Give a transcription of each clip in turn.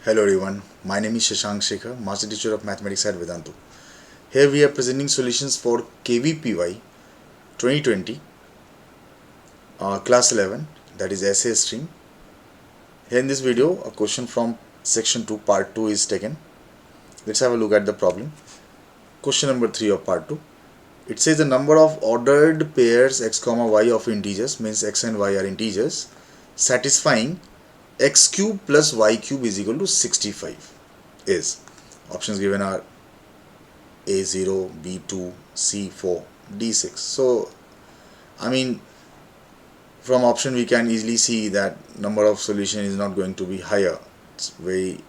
Hello everyone, my name is Shashank Shekhar, Master Teacher of Mathematics at Vedantu. Here we are presenting solutions for KVPY 2020 Class 11, that is Essay Stream. Here in this video, a question from Section 2 Part 2 is taken. Let's have a look at the problem. Question number 3 of Part 2. It says the number of ordered pairs x comma y of integers, means x and y are integers, satisfying x cube plus y cube is equal to 65 is. Options given are A0, B2, C4, D6. So from option we can easily see that number of solution is not going to be higher. It's very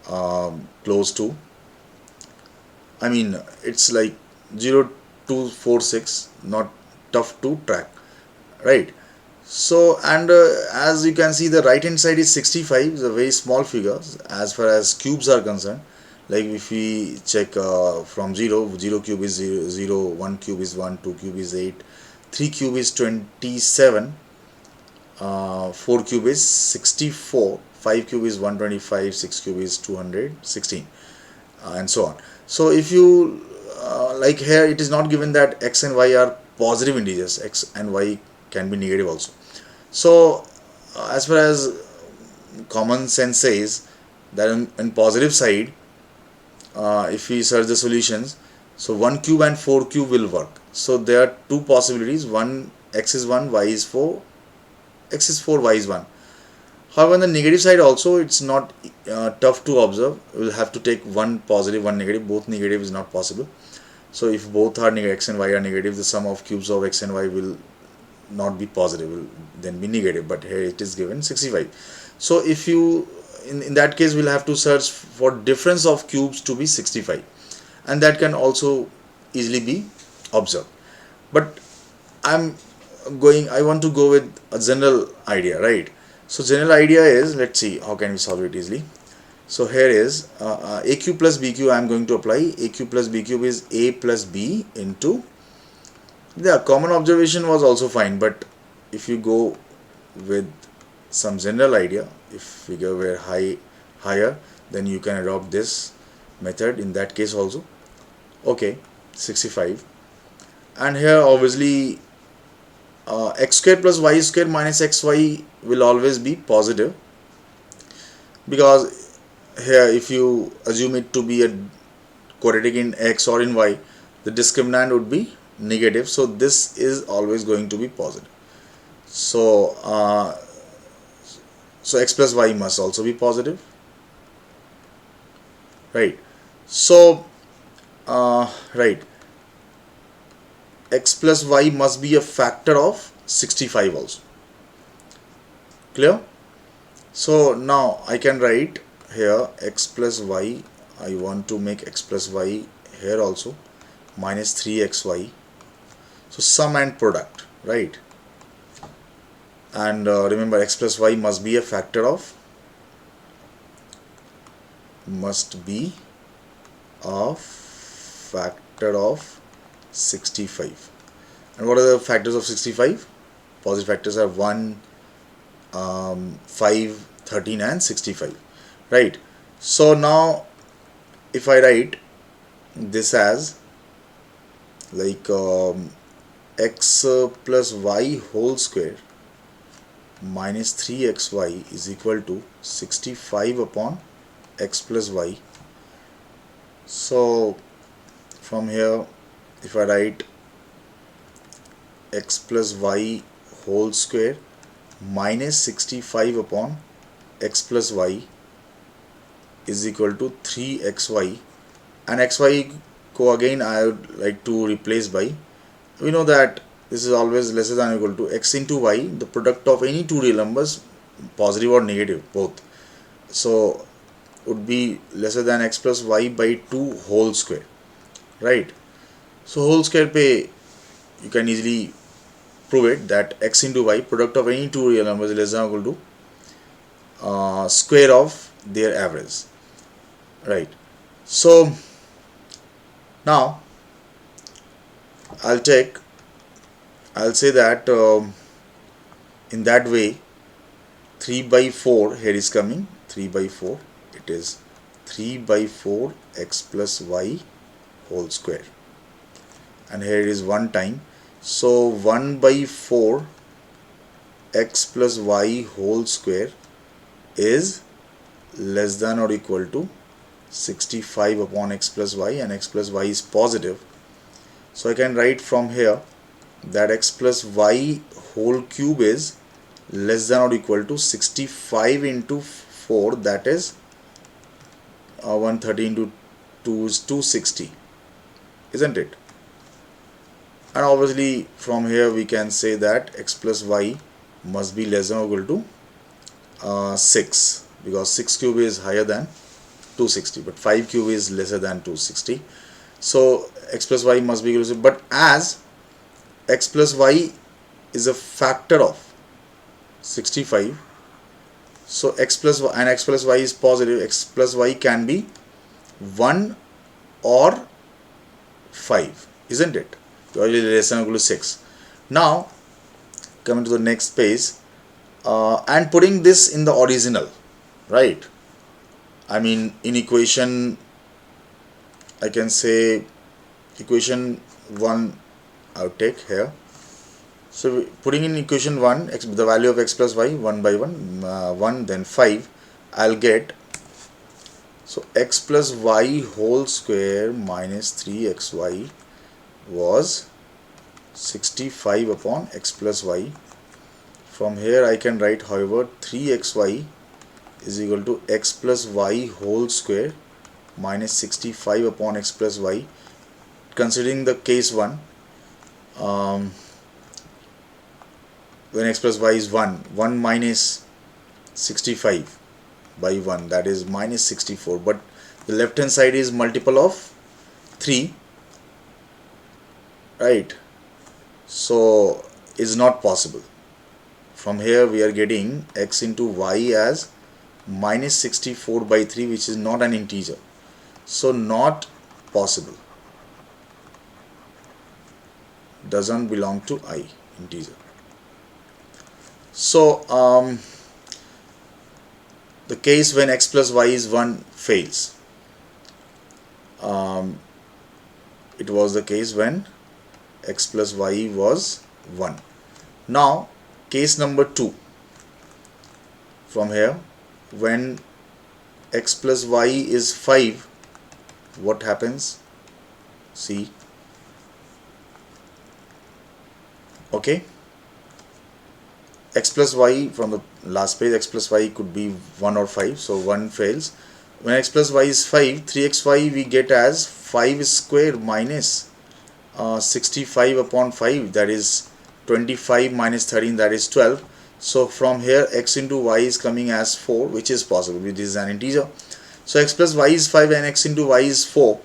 close to, it's like 0 to 4, 6, not tough to track, right? So, and as you can see, the right hand side is 65, it's a very small figure as far as cubes are concerned. Like if we check from 0 cube is 0, 0, 1 cube is 1, 2 cube is 8, 3 cube is 27, 4 cube is 64, 5 cube is 125, 6 cube is 216, and so on. So if you like here, it is not given that x and y are positive integers, x and y can be negative also. So as far as common sense says that in positive side, if we search the solutions, so 1 cube and 4 cube will work. So there are two possibilities, one x is 1, y is 4, x is 4, y is 1. However, on the negative side also, it's not tough to observe. We will have to take one positive, one negative. Both negative is not possible. So if both are negative, x and y are negative, the sum of cubes of x and y will not be positive, will then be negative. But here it is given 65. So if you, in that case, we'll have to search for difference of cubes to be 65. And that can also easily be observed. But I want to go with a general idea, right? So general idea is, let's see how can we solve it easily. So here is a cube plus b cube. I am going to apply a cube plus b cube is a plus b into, the common observation was also fine, but if you go with some general idea, if figure were higher, then you can adopt this method in that case also. Okay, 65, and here obviously x square plus y square minus xy will always be positive, because here if you assume it to be a quadratic in x or in y, the discriminant would be negative, so this is always going to be positive. So so x plus y must also be positive, right? So right, x plus y must be a factor of 65 also. Clear? So now I can write here x plus y, I want to make x plus y here also, minus 3xy. So sum and product, right? And remember, x plus y must be a factor of, 65. And what are the factors of 65? Positive factors are 1, 5, 13 and 65, right? So now if I write this as like x plus y whole square minus 3xy is equal to 65 upon x plus y. So from here, if I write x plus y whole square minus 65 upon x plus y is equal to 3xy, and xy go again I would like to replace by, we know that this is always lesser than or equal to x into y, the product of any two real numbers, positive or negative both, so would be lesser than x plus y by 2 whole square, right? So whole square pe you can easily prove it that x into y, product of any two real numbers, is less than or equal to square of their average, right? So now I'll say that in that way 3 by 4 here is coming, 3 by 4, it is 3 by 4 x plus y whole square, and here is 1 time, so 1 by 4 x plus y whole square is less than or equal to 65 upon x plus y, and x plus y is positive. So I can write from here that x plus y whole cube is less than or equal to 65 into 4, that is 130 into 2 is 260, isn't it? And obviously from here we can say that x plus y must be less than or equal to 6, because 6 cube is higher than 260, but 5 cube is lesser than 260. So x plus y must be equal to, but as x plus y is a factor of 65, so x plus y, and x plus y is positive, x plus y can be 1 or 5, isn't it? Less than or equal to 6. Now coming to the next page, and putting this in the original, right? I mean, in equation, I can say equation 1 I'll take here. So putting in equation 1, the value of x plus y 1 by 1, then 5, I'll get, so x plus y whole square minus 3xy was 65 upon x plus y. From here I can write, however, 3xy is equal to x plus y whole square minus 65 upon x plus y. Considering the case 1, when x plus y is 1 minus 65 by 1, that is minus 64, but the left hand side is multiple of 3, right? So is not possible. From here we are getting x into y as minus 64 by 3, which is not an integer, so not possible, doesn't belong to I, integer. So the case when x plus y is 1 fails. It was the case when x plus y was 1. Now case number 2, from here, when x plus y is 5, what happens? See, okay, x plus y, from the last page, x plus y could be 1 or 5, so 1 fails. When x plus y is 5, 3xy we get as 5 square minus 65 upon 5, that is 25 minus 13, that is 12. So from here x into y is coming as 4, which is possible, which is an integer. So x plus y is 5 and x into y is 4.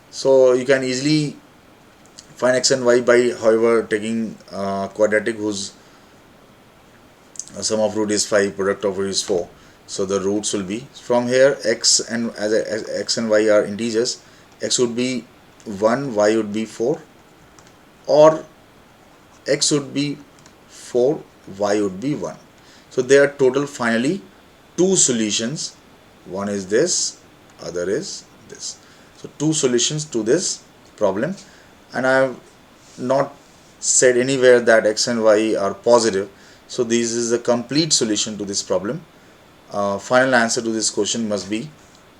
So you can easily find x and y by, however, taking quadratic whose sum of root is 5, product of root is 4. So the roots will be, from here x and as x and y are integers, x would be 1, y would be 4, or x would be 4, y would be 1. So there are total finally 2 solutions. One is this, other is this. So 2 solutions to this problem, and I have not said anywhere that x and y are positive. So this is a complete solution to this problem. Final answer to this question must be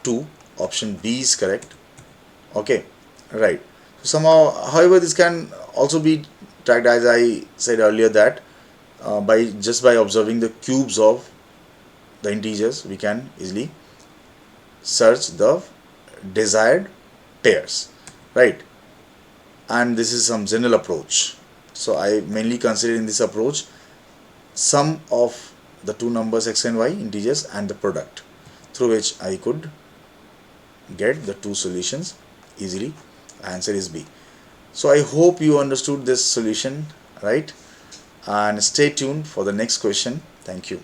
2. Option B is correct. Okay, right. So somehow, however, this can also be tracked, as I said earlier, that by observing the cubes of the integers, we can easily search the desired pairs, right? And this is some general approach. So I mainly consider in this approach sum of the two numbers x and y, integers, and the product, through which I could get the 2 solutions easily. Answer is B. So I hope you understood this solution, right? And stay tuned for the next question. Thank you.